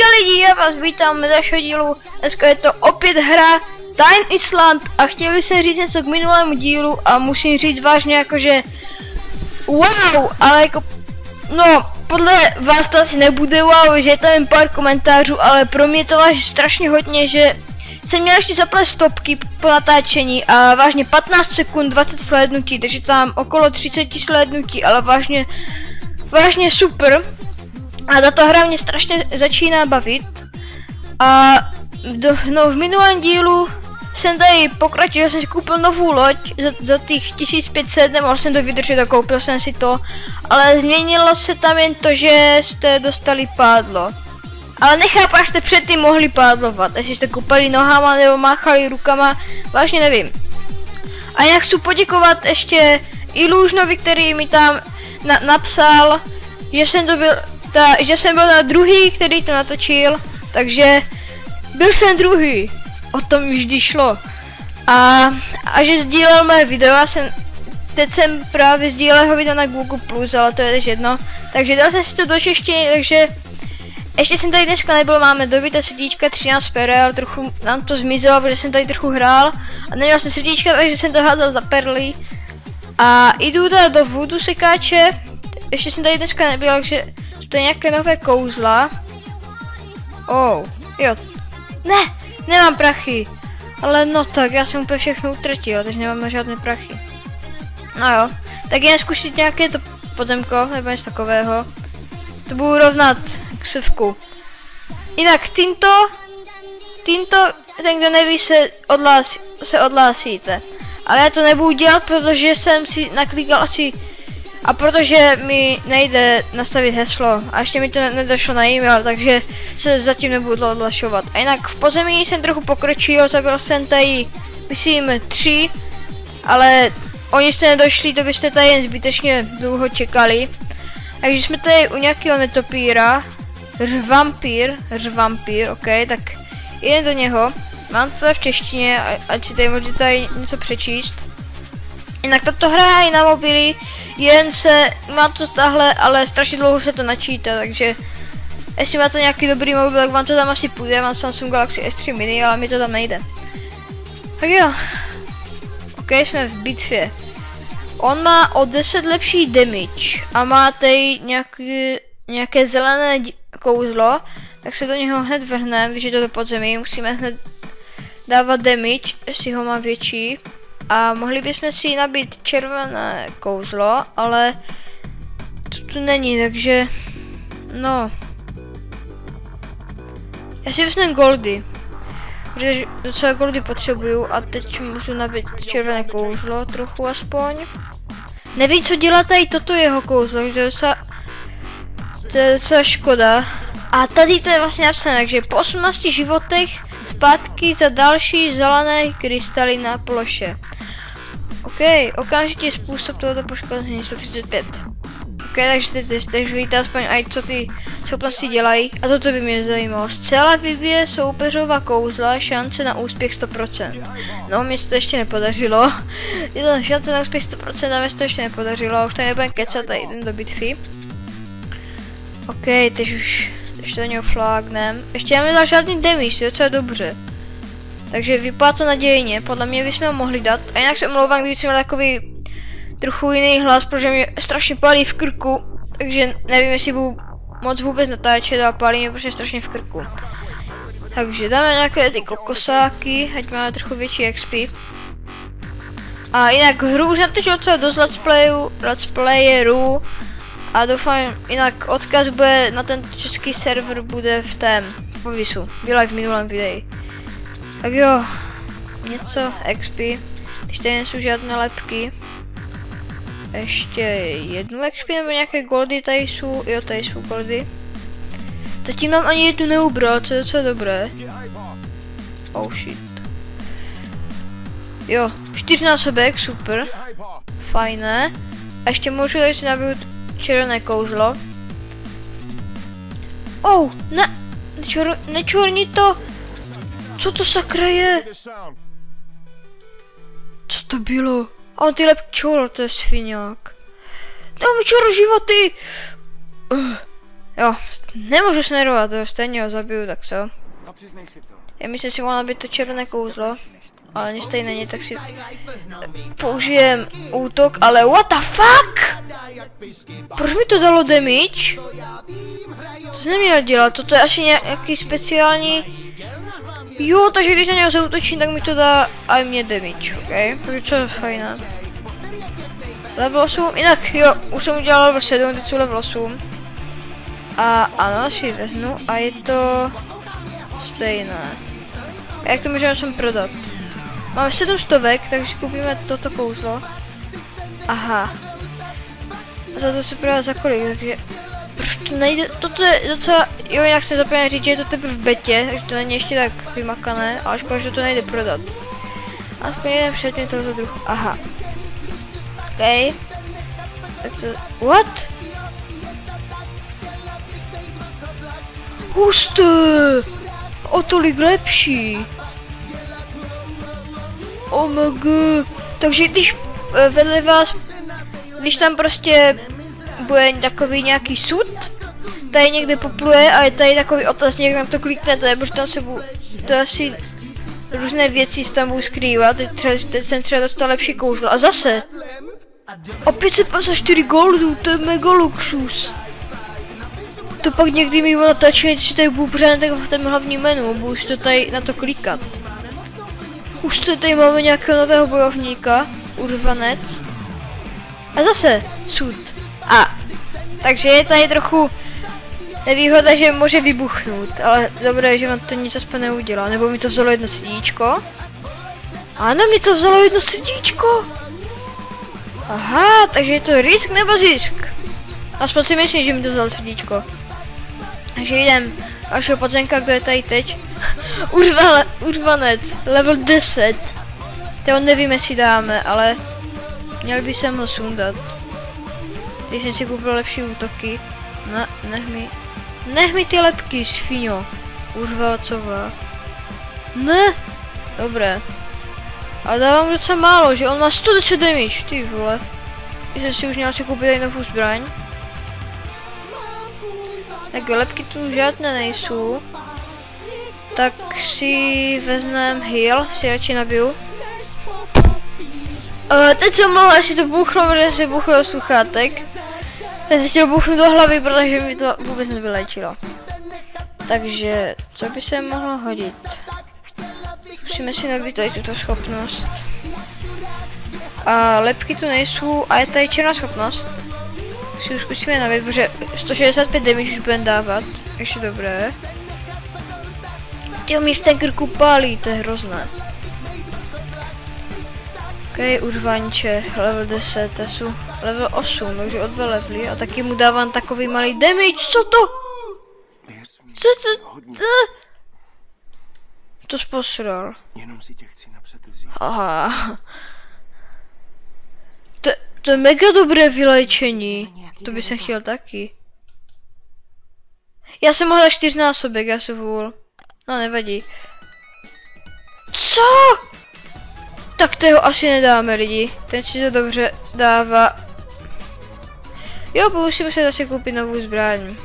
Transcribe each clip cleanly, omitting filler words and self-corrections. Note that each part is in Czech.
Giga lidí, já vás vítám na dalšího dílu. Dneska je to opět hra Time Island a chtěl bych se říct něco k minulému dílu a musím říct vážně jakože wow, ale jako no, podle vás to asi nebude wow, že je tam jen pár komentářů, ale pro mě to vážně strašně hodně, že jsem měl ještě zaplet stopky po natáčení a vážně 15 sekund 20 slednutí, takže tam okolo 30 slednutí, ale vážně super. A tato hra mě strašně začíná bavit. A v minulém dílu jsem tady pokračoval, že jsem si koupil novou loď za těch 1500, nemohl jsem to vydržet a koupil jsem si to. Ale změnilo se tam jen to, že jste dostali pádlo. Ale nechápu, jak jste předtím mohli pádlovat, jestli jste koupali nohama nebo máchali rukama, vážně nevím. A já chci poděkovat ještě Illusionovi, který mi tam napsal, že jsem byl na druhý, který to natočil, takže byl jsem druhý, o tom vždy šlo. A že sdílel moje video, teď jsem právě sdílel jeho video na Google+, ale to je tež jedno. Takže dal jsem si to do češtiny, takže ještě jsem tady dneska nebyl, máme dobité srdíčka 13 perel, trochu nám to zmizelo, protože jsem tady trochu hrál a neměl jsem srdíčka, takže jsem to házel za perly. A jdu teda do voodoo sekáče, ještě jsem tady dneska nebyl, takže to je nějaké nové kouzla. Oh, jo. Ne, nemám prachy. Ale no tak, já jsem úplně všechno utratil, takže nemáme žádné prachy. No jo, tak jen zkusit nějaké to pozemko, nebo něco takového. To budu rovnat ksivku. Jinak tímto, ten kdo neví, se odhlásíte. Ale já to nebudu dělat, protože jsem si naklikal asi a protože mi nejde nastavit heslo a ještě mi to nedošlo na e-mail, takže se zatím nebudu odhlašovat. A jinak v pozemí jsem trochu pokročil, zabil jsem tady, myslím, 3, ale oni jste nedošli, to byste tady jen zbytečně dlouho čekali. Takže jsme tady u nějakého netopíra, řvampír, ok, tak jen do něho. Mám to tady v češtině, ať si tady můžete tady něco přečíst. Jinak tato hra je na mobily, jen se má to stáhle, ale strašně dlouho se to načítá, takže jestli máte nějaký dobrý mobil, tak vám to tam asi půjde, mám Samsung Galaxy S3 mini, ale mi to tam nejde. Tak jo, ok, jsme v bitvě. On má o 10 lepší damage a má tady nějaké zelené kouzlo, tak se do něho hned vrhneme, když je to do podzemí, musíme hned dávat damage, jestli ho má větší. A mohli bychom si nabít červené kouzlo, ale to tu není, takže no. Já si vezmu goldy, protože docela goldy potřebuju a teď můžu nabít červené kouzlo, trochu aspoň. Nevím, co dělá tady toto jeho kouzlo, že to je docela škoda. A tady to je vlastně napsané, takže po 18 životech zpátky za další zelené krystaly na ploše. OK, okamžitě způsob tohoto poškození 135. OK, takže teď víte aspoň aj co ty schopnosti dělají. A toto by mě zajímalo. Zcela vybije soupeřova kouzla, šance na úspěch 100%. No, mě se to ještě nepodařilo. Je to šance na úspěch 100% a mě se to ještě nepodařilo. Už tady nebudem kecat a jdem do bitvy. OK, teď už do něho flágnem. Ještě já mi dal žádný damage, to je docela dobře. Takže vypadá to nadějně, podle mě bychom ho mohli dát. A jinak se omlouvám, když jsem měl takový trochu jiný hlas, protože mě strašně pálí v krku. Takže nevím, jestli budu moc vůbec natáčet, ale pálí mě prostě strašně v krku. Takže dáme nějaké ty kokosáky, ať máme trochu větší XP. A jinak hru už natočil docela dost let's playerů. A doufám, jinak odkaz bude na ten český server, bude v popisu. Byla v minulém videu. Tak jo, něco XP, když tady nejsou žádné lepky. Ještě jednu XP nebo nějaké goldy tady jsou, jo tady jsou goldy. Zatím mám ani jednu neubral, co je docela dobré. Oh shit. Jo, 4násobek, super. Fajné. A ještě můžu tady si nabít červené kouzlo. Oh, ne, nečorni to. Co to sakra je? Co to bylo? A on tyhle čor, to je sviňák. No mi čor životy! Jo, nemůžu snerovat, to stejně ho zabiju, tak co? No přiznej si to. Já myslím, že si mohla být to červené kouzlo. Ale nic tady není, tak si použijem útok, ale what the fuck? Proč mi to dalo damage? To jsem neměl dělat, toto je asi nějaký speciální... Jo, takže když na něho zaútočím, tak mi to dá aj mě damage, ok? Takže to je fajné. Level 8, jinak jo, už jsem udělal level 7, teď jsou level 8. A ano, si vezmu a je to... stejné. A jak to můžeme sem prodat? Máme 700, takže koupíme toto kouzlo. Aha. A za to se prodá za kolik, takže... Proč to nejde, toto je docela... Jo, jinak se zapomněl říct, že je to teprve v betě, takže to není ještě tak vymakané, ale škoda, že to nejde prodat. Aspoň jeden předmět tohoto druhu, aha. OK. Tak co... What? Husté! O tolik lepší. Oh my god. Takže když vedle vás, když tam prostě bude takový nějaký sud, tady někde popluje a je tady takový otazník, na to kliknete, protože tam se to asi různé věci se tam budou skrývat, teď jsem třeba dostal lepší kouzlo. A zase, o 554 goldů, to je mega luxus. To pak někdy mi natáčí, když si tady budu pořád v tom hlavním menu, budu si to tady na to klikat. Už tady máme nějakého nového bojovníka, urvanec. A zase sud. A takže je tady trochu nevýhoda, že může vybuchnout, ale dobré, že vám to nic aspoň neudělá, nebo mi to vzalo jedno srdíčko. Ano, mi to vzalo jedno srdíčko. Aha, takže je to risk nebo zisk? Aspoň si myslím, že mi to vzalo srdíčko. Takže jdem vašeho podzenka, kdo je tady teď. Urvanec, level 10. To nevím, jestli dáme, ale měl by se ho sundat. Když jsem si koupil lepší útoky. No, nech mi ty lepky, sviňo. Urvalcová. Ne, dobré. Ale dávám docela málo, že on má 110 damage, ty vole. Když jsem si už měl si koupit tady novou zbraň. Tak lepky tu žádné nejsou. Tak si vezmeme heal, si radši nabiju. Teď jsem mluvil, jestli to bouchlo, protože se bouchlo do sluchátek. Teď se chtěl bouchnout do hlavy, protože mi to vůbec nevylečilo. Takže, co by se mohlo hodit? Musíme si nabít tady tuto schopnost. A lepky tu nejsou a je tady černá schopnost. Si už zkusíme nabít, protože 165 damage už budeme dávat. Ještě dobré. Těho mi v ten krku pálí, to je hrozné. Ok, urvanče, level 10, to jsou level 8, takže o 2 levely a taky mu dávám takový malý damage, co to? Co? To sposral. Jenom si tě chci napřed vzít. Aha. To je mega dobré vylečení. To by se chtěl taky. Já jsem mohla 4násobek, já jsem vůl. No nevadí. Co? Tak toho asi nedáme lidi. Ten si to dobře dává. Jo, budu si muset zase koupit novou zbraň.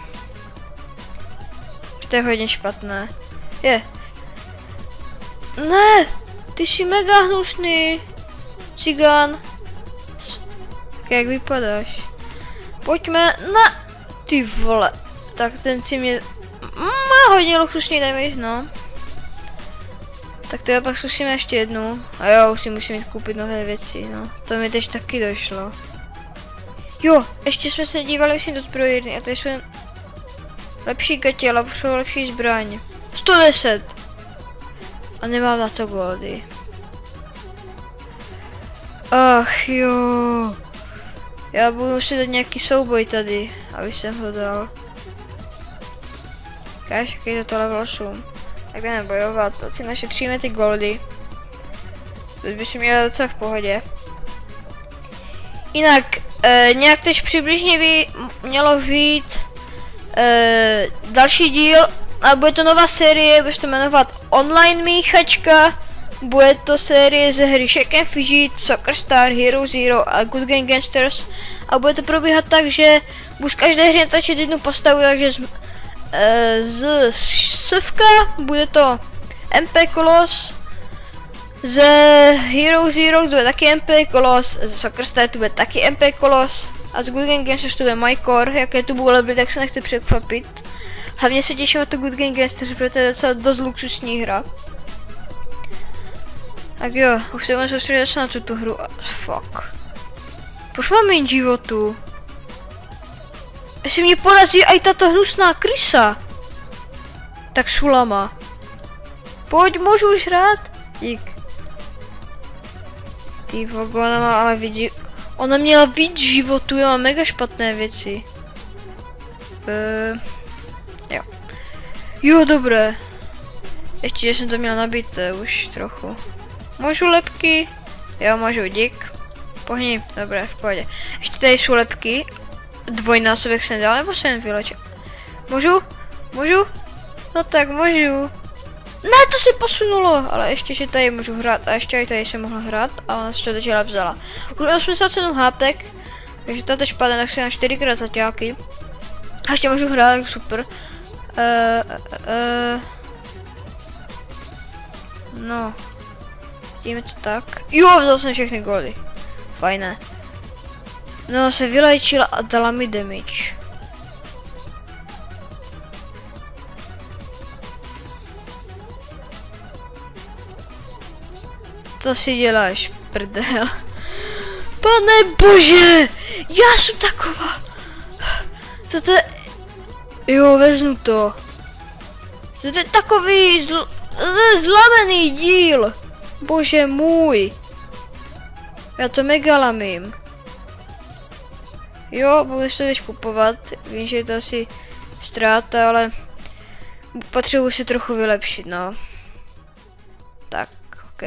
To je hodně špatné. Je. Ne, ty jsi mega hnusný. Cigán. Jak vypadáš? Pojďme na... Ty vole. Tak ten si mě... Má hodně luxusní damage, no. Tak to pak zkusíme ještě jednu. A jo, už si musím jít koupit nové věci, no. To mi teď taky došlo. Jo, ještě jsme se dívali už do zbrojírny a tady jsou lepší gatě, ale jsou lepší zbraň. 110. A nemám na to goldy. Ach jo. Já budu si dát nějaký souboj tady, aby jsem ho dal. Káž, jaký je to level 8. Tak jdeme bojovat, ať si našetříme ty goldy. To by si měla docela v pohodě. Jinak, nějak teď přibližně by mělo vyjít další díl, a bude to nová série, bude se to jmenovat Online míchačka. Bude to série ze hry Shack and Fidget, Soccer Star, Hero Zero a Good Game Gangsters. a bude to probíhat tak, že budu z každé hry natočit jednu postavu, takže z Sivka bude to MP Kolos, z Heroes to bude taky MP Kolos, z Soccer Star to bude taky MP Kolos a z Good Game Games to bude MyCore. Jaké tu budou levely, tak se nechte překvapit. Hlavně se těším na to Good Game Games, protože to je docela dost luxusní hra. Tak jo, už se budeme soustředit na tuto hru. Fuck. Proč mám méně životu? Jestli mě porazí aj tato hnusná krysa. Tak šulama. Pojď, můžu už hrát? Dík. Ty vogo, ona má ale víc. Ona měla víc životu, já mám mega špatné věci. Jo. Jo, dobré. Ještě, že jsem to měla nabité už trochu. Můžu lepky? Jo, můžu, dík. Pohni, dobré, v pohodě. Ještě tady jsou lepky. Dvojnásobek jsem dal, nebo jsem vylečil? Můžu? Můžu? No tak můžu. Ne, to se posunulo, ale ještě, že tady můžu hrát a ještě i tady jsem mohla hrát a ona se to teď vzala. Už 87 hápek, takže to teď padne, tak si na 4x zaťáky. A ještě můžu hrát, super. No. Jdeme to tak. Jo, vzal jsem všechny goldy. Fajné. No, se vylečila a dala mi damage. Co si děláš, prdel? Pane bože! Já jsem taková! Co to je? Jo, vezmu to. To je takový zlomený díl. Bože můj. Já to mega lamím. Jo, budu se teď kupovat. Vím, že je to asi ztráta, ale potřebuji se trochu vylepšit, no. Tak, ok.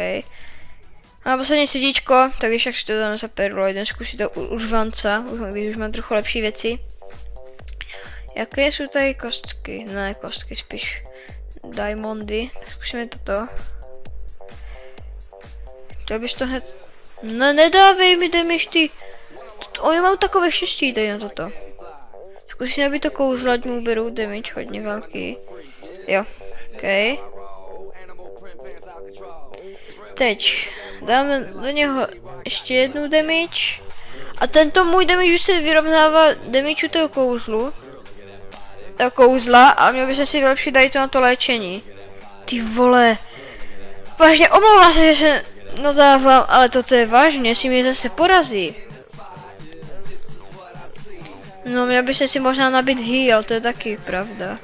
A poslední srdíčko, tak když tak si to dáme za perlo, jdem zkusit to užvanca, když už mám trochu lepší věci. Jaké jsou tady kostky? Ne, kostky, spíš diamondy. Tak zkusíme toto. Chtěl bys to hned... No nedávej mi damage ty. Oni mají takové štěstí tady na toto. Zkusím, aby to kouzlo, ať mu berou damage hodně velký. Jo, ok. Teď dáme do něho ještě jednu damage. A tento můj damage už se vyrovnává damage toho kouzlu. Toho kouzla a měl by se si vylepšit tady to na to léčení. Ty vole. Vážně omlouvám se, že se nadávám, ale toto je vážně, jestli mě zase porazí. No, měl by se si možná nabít heal, to je taky pravda.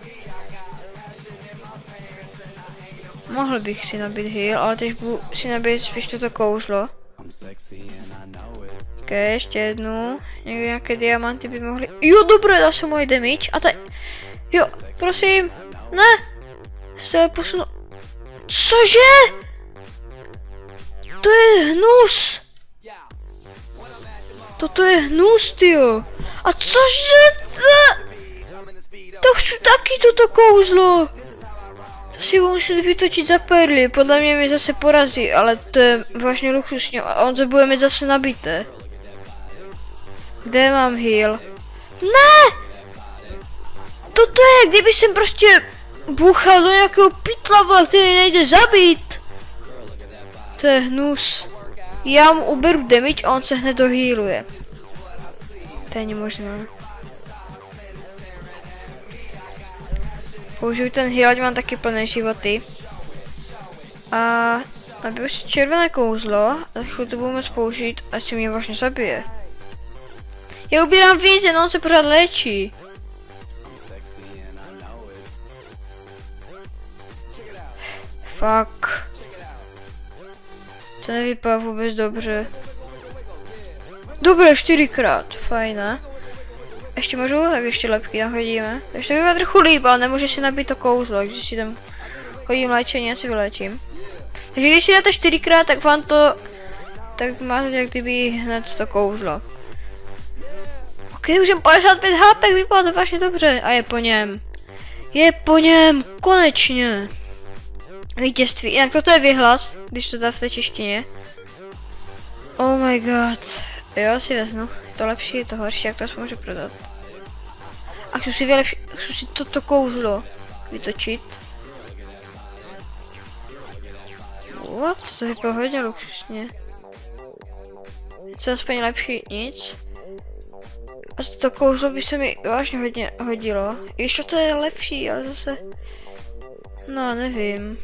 Mohl bych si nabít heal, ale teď budu si nabít spíš toto kouzlo. Ok, ještě jednu. Někde nějaké diamanty by mohly... Jo, dobré, dal jsem můj damage. A tady... Jo, prosím. Ne. Se posunu... Cože? To je hnus. Toto je hnus, tyjo. A cože? To chci taky toto kouzlo. To si budu muset vytočit za perly. Podle mě mi zase porazí, ale to je vážně luxusní. A on to bude mít zase nabité. Kde mám heal? Ne! Toto je, kdyby jsem prostě bouchal do nějakého pytla, který nejde zabít. To je hnus. Já mu uberu damage a on se hned dohealuje. To není možné. Použiju ten heal, ať mám taky plné životy. A nabiju si červené kouzlo, tak to budu moct použít, ať se mě vlastně zabije. Já ubírám víc, jen on se pořád léčí. Fuck. To nevypadá vůbec dobře. Dobré, 4x, fajné. Ještě můžu, tak ještě lepky nahodíme. Ještě vypadá trochu líp, ale nemůže si nabít to kouzlo, když si tam chodím léčení, já si vylečím. Takže když si dáte 4x, tak vám to... Tak máte jak kdyby hned to kouzlo. Ok, už mám 55 HP, vypadá to vážně dobře. A je po něm. Je po něm, konečně. Vítězství. Jinak toto je vyhlas, když to dá v té češtině. Oh my god. Jo, si vezmu. To lepší, je to horší, jak to se může prodat. A chci si toto kouzlo vytočit. What? To vypadá hodně luxusně. Co aspoň lepší nic. A to kouzlo by se mi vážně hodně hodilo. Ještě to je lepší, ale zase... No, nevím.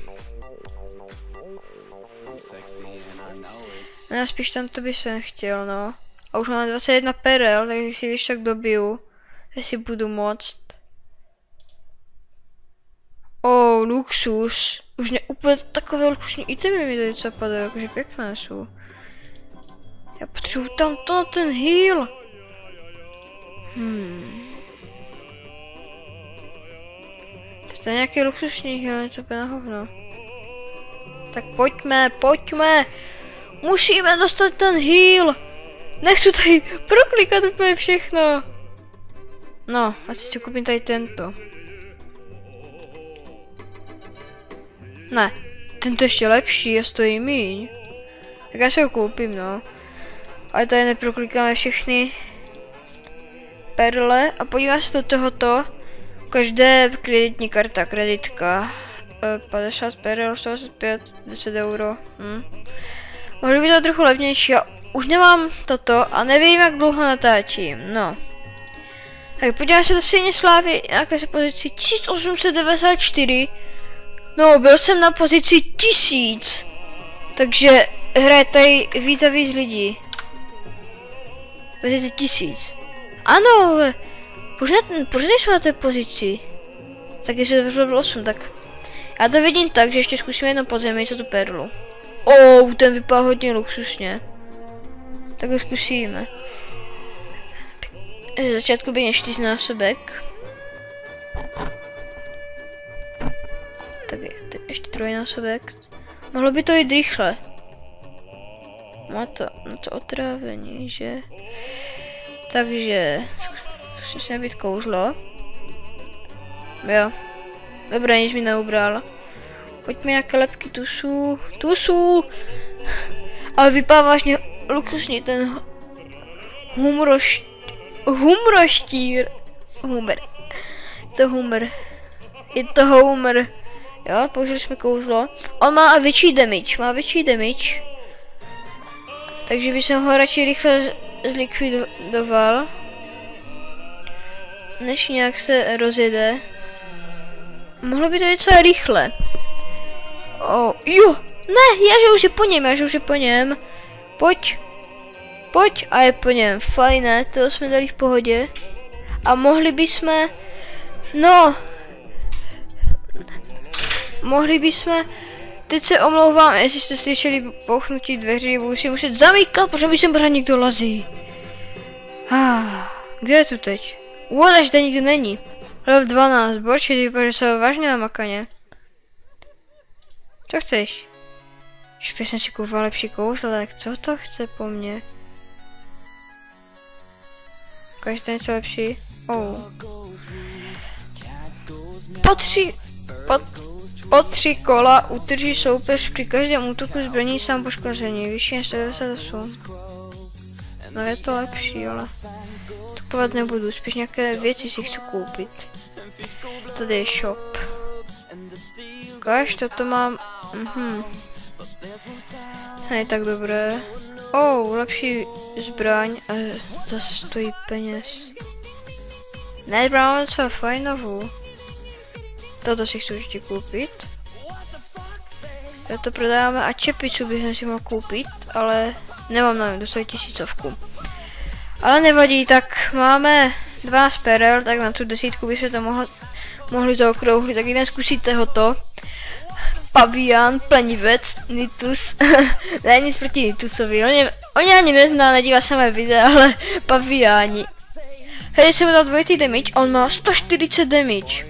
No, spíš tam to by jsem chtěl, no. A už mám 21 perel, takže si když tak dobiju. Jestli budu moct. Luxus. Už ne úplně takové luxusní itemy mi tady co padají, jakože pěkné jsou. Já potřebuji tam ten heal. To je nějaký luxusní heal, to je na hovno. Tak pojďme. Musíme dostat ten heal. Nechci tady proklikat úplně všechno. No, asi si koupím tady tento. Ne, tento ještě lepší a stojí míň. Tak já si ho koupím, no. Ale tady neproklikáme všechny perle a podívám se do tohoto. Každé kreditní karta, kreditka. 50 perel, 125, 10 euro. Mohli by to trochu levnější, já už nemám toto a nevím, jak dlouho natáčím, no. Tak podívám se do stejně slávy, nějaké se pozici 1894. No, byl jsem na pozici 1000. Takže hraje tady víc a víc lidí. Pozici 1000. Ano, proč nejsou na té pozici? Tak jestli to bylo 8, tak... Já to vidím tak, že ještě zkusíme jedno podzemí, co tu perlu. Ten vypadá hodně luxusně. Tak ho zkusíme. Ze začátku by 4násobek. Tak ještě 3násobek. Mohlo by to jít rychle. Má to na to otrávení, že? Takže zkusím si nabít kouzlo. Jo. Dobré, nic mi neubral. Pojďme, jaké lepky tu jsou. Ale vypadá vážně luxusně ten humroštír. Je to humor. Jo, použili jsme kouzlo. On má větší damage, takže bych ho radši rychle zlikvidoval, než nějak se rozjede. Mohlo by to jít celé rychle. Jo, ne, já že už je po něm. Pojď a je po něm, fajné, to jsme dali v pohodě. A mohli bychom, teď se omlouvám, jestli jste slyšeli bouchnutí dveří, budu si muset zamíkat, protože mi sem pořád někdo lazí. Kde je tu teď? Až tady nikdo není. Level 12, borči, ty vypadá, že se vážně na makaně. Co chceš? Ještě jsem si koupil lepší kouzlek, co to chce po mně? Ukážete něco lepší? Po 3 kola utrží soupeř při každém útoku zbraní sám poškození, vyšší než 198. No je to lepší, ale to kupovat nebudu, spíš nějaké věci si chci koupit. Tady je shop. Ukáž, toto mám, je tak dobré. Lepší zbraň, ale zase stojí peněz. Ne, zbraň mám docela fajnovou. Toto si chci určitě koupit. Já to prodáváme a čepicu bych si mohl koupit, ale nemám na něm, dostojí 1000. Ale nevadí, tak máme 12 perel, tak na tu 10 by se to mohli zaokrouhlit, tak jen zkusíte ho to. Pavián, plenivec, Nitus. Ne, nic proti Nitusovi, oni ani nezná, nedívá se mé videa, ale paviáni. Hej, jsem mu dal dvojitý damage, on má 140 damage.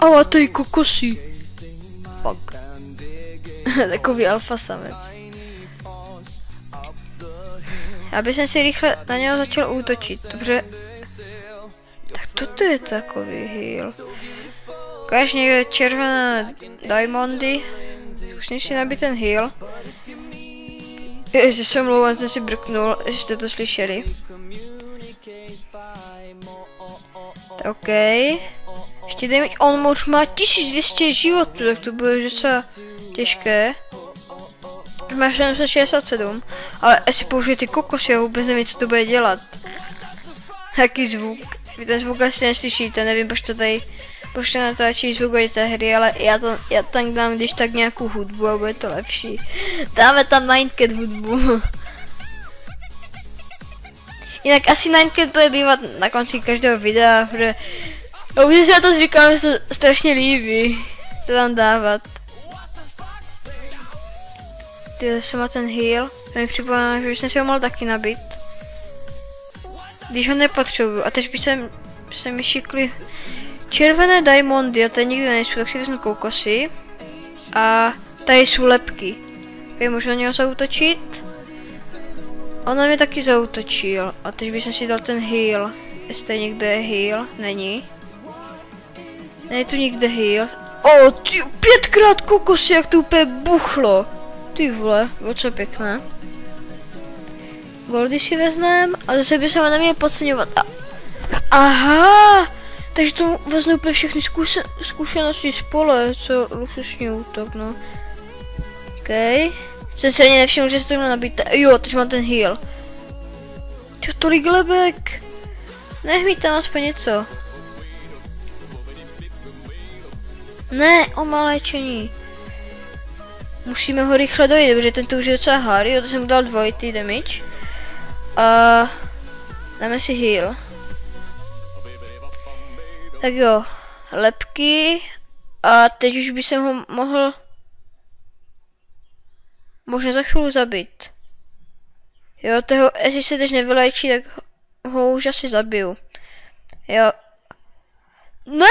A to je kokosí. Fuck. Takový alfa samec. Já bych si rychle na něho začal útočit, dobře. Tak toto je takový heal. Ukáž někde červené diamondy. Zkusím si nabít ten heal. Ježiš, jsem mluvil, jsem si brknul, jestli jste to slyšeli. OK. Ještě damage, on už má 1200 životů, tak to bude docela těžké. Máš 767, ale jestli použije ty kokosy, já vůbec nevím, co to bude dělat. Jaký zvuk? Vy ten zvuk asi neslyšíte, nevím, proč to natáčí zvuk té hry, ale já tam dám když tak nějakou hudbu a bude to lepší. Dáme tam Ninecat hudbu. Jinak asi Ninecat bude bývat na konci každého videa, protože já už si na to zvykám, že se to strašně líbí to tam dávat. Ty zase má ten heal, to mi připomíná, že jsem si ho mohl taky nabít. Když ho nepotřebuju, a teď by se mi šikly červené diamondy, a tady nikdy nejsou, tak si vezmu kokosy. A tady jsou lepky. Okay, můžu na něho zaútočit. On na mě taky zaútočil, a teď bych si dal ten heal. Jestli někde je heal, není. Není tu nikde heal. O, ty 5krát kokosy, jak to úplně buchlo. Ty vole, bylo co pěkné. Goldy si vezmeme, a zase by se ho neměl podceňovat. Aha, takže to vezmu úplně všechny zkušenosti z pole, co luxusní útok, no. OK. Jsem se ani nevšiml, že se to měl nabít. Jo, teď mám ten heal. Čo, tolik lebek. Nech mi tam aspoň něco. Ne, on má léčení. Musíme ho rychle dojít, protože tento už je docela hard, jo, to jsem mu dal dvojitý damage. A dáme si heal. Tak jo, lepky. A teď už by jsem ho mohl možná za chvíli zabít. Jo, toho, jestli se teď nevyléčí, tak ho už asi zabiju. Jo. Ne!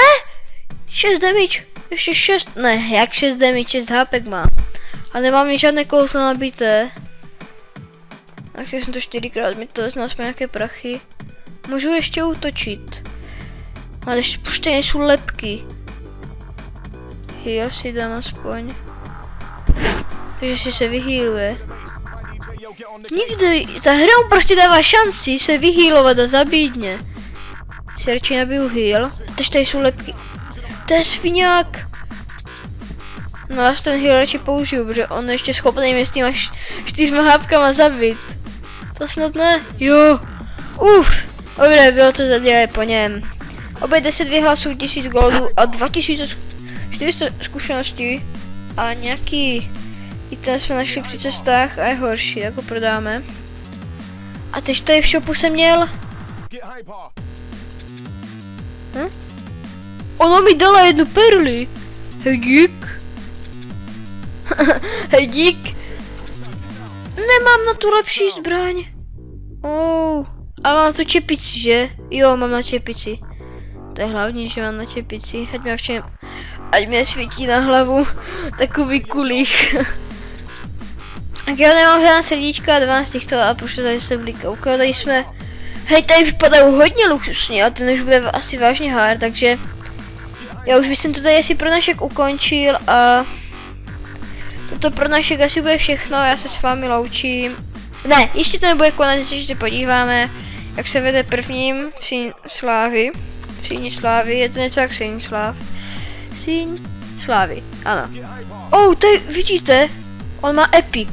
6 damage, ještě 6, ne, jak 6 damage, 6 HPek má. A nemám mi žádné kouslo nabité. Takže jsem to 4krát, mi to vezme aspoň nějaké prachy. Můžu ještě útočit. Ale ještě poště nejsou lepky. Heal si dám aspoň. Takže si se vyhealuje. Nikdy, ta hra mu prostě dává šanci se vyhealovat a zabít mě. Si radši nabiju heal. Teď tady jsou lepky. To je sviňák. No já ten heal radši použiju, protože on je ještě schopný mě s těma 4 hápkama zabít. To snad ne? Jo. Dobré, bylo to zadělé po něm. Obě 10 vyhlasů, 1000 goldů a 2400 zkušeností. A nějaký item jsme našli při cestách a je horší, jako prodáme. A teď tady v shopu jsem měl. Ona mi dala jednu perli. Hej dík. Hej dík. Nemám na tu lepší zbraň. A mám tu čepici, že? Jo, mám na čepici. To je hlavní, že mám na čepici. Ať mě svítí na hlavu takový kulích. Tak já nemám žádná srdíčka, 12 těchto a proč tady se blíkou. Tady jsme. Hej, tady vypadají hodně luxusně a ten už bude asi vážně hard, takže já už bych to tady asi pro dnešek ukončil a toto pro dnešek asi bude všechno, já se s vámi loučím. Ne, ještě to nebude konec, ještě se podíváme, jak se vede prvním Síň Slávy, je to něco jak Síň Slávy, ano. Tady vidíte, on má epic.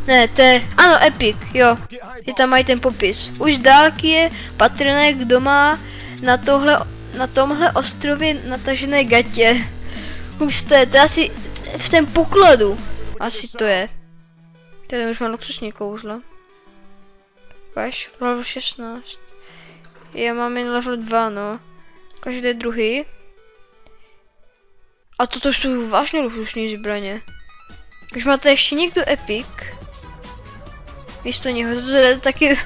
Ne, to je, ano, epic, jo. Je tam mají ten popis. Už z dálky je patrné, kdo má na tomhle ostrově natažené gatě. Husté, to je asi v tom pokladu. Asi to je. Tady už mám luxusní kouzlo. Ukaž, level 16. Já mám jen level 2, no. Každý druhý. A toto jsou vážně luxusní zbraně. Když máte ještě někdo epic. Místo něho, to je taky,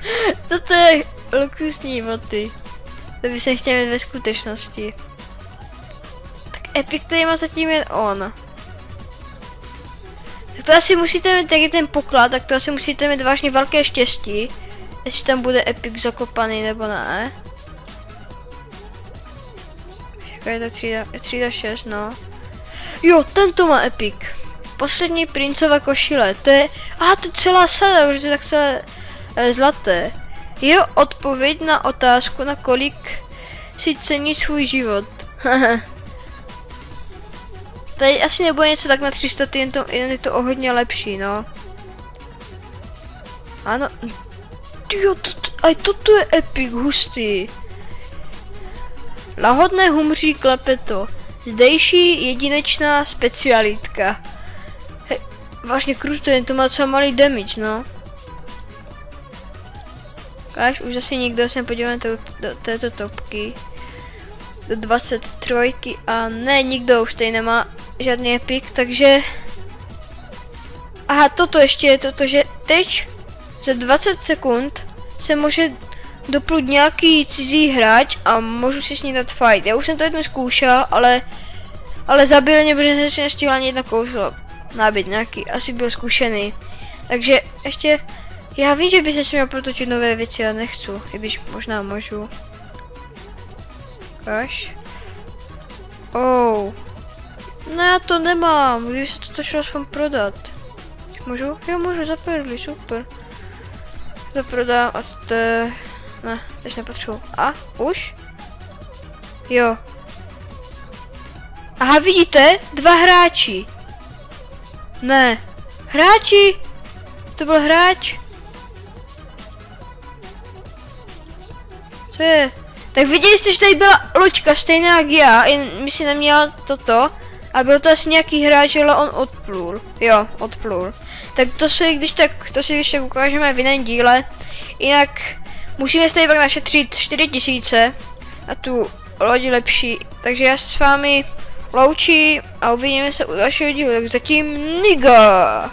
toto je luxusní boty. To by se chtěl mít ve skutečnosti. Tak epic tady má zatím jen on. Tak to asi musíte mít taky ten poklad, tak to asi musíte mít vážně velké štěstí. Jestli tam bude epic zakopaný nebo ne. Čekaj, to je třída 6, no. Jo, tento má epic. poslední princova košile, to je, to je celá sada, protože to je tak celé zlaté. Jeho odpověď na otázku, na kolik si cení svůj život. Tady asi nebude něco tak na 300, jen je to o hodně lepší, no. Ano. Tyjo, toto je epic, hustý. Lahodné humří klepeto. Zdejší jedinečná specialitka. Hej, vážně kruto, jen to má co malý damage, no. Káž, už zase někdo jsem podíval do této topky. Do 23 a ne, nikdo už tady nemá žádný epic, takže... Aha, toto ještě je toto, že teď za 20 sekund se může doplut nějaký cizí hráč a můžu si s ní dát fight. Já už jsem to jednou zkoušel, ale zabil mě, protože jsem si nestihl ani jedno kouzlo nabít nějaký, asi byl zkušený. Takže ještě, já vím, že by se měl protočit nové věci, ale nechci, i když možná můžu. Kaž. No já to nemám, kdyby se to šlo aspoň prodat. Můžu? Jo, můžu, za perly, super. To prodám a to... Ne, teď nepotřebuji. A? Už? Jo. Aha, vidíte? 2 hráči. Ne. Hráči! To byl hráč. Co je? Tak viděli jste, že tady byla loďka stejná jak já, jen mi si neměla toto. A byl to asi nějaký hráč, ale on odplul. Jo, odplul. Tak to si když tak ukážeme v jiném díle. Jinak musíme tady pak našetřit 4000 a tu lodi lepší. Takže já se s vámi loučím a uvidíme se u dalšího dílu. Tak zatím niga!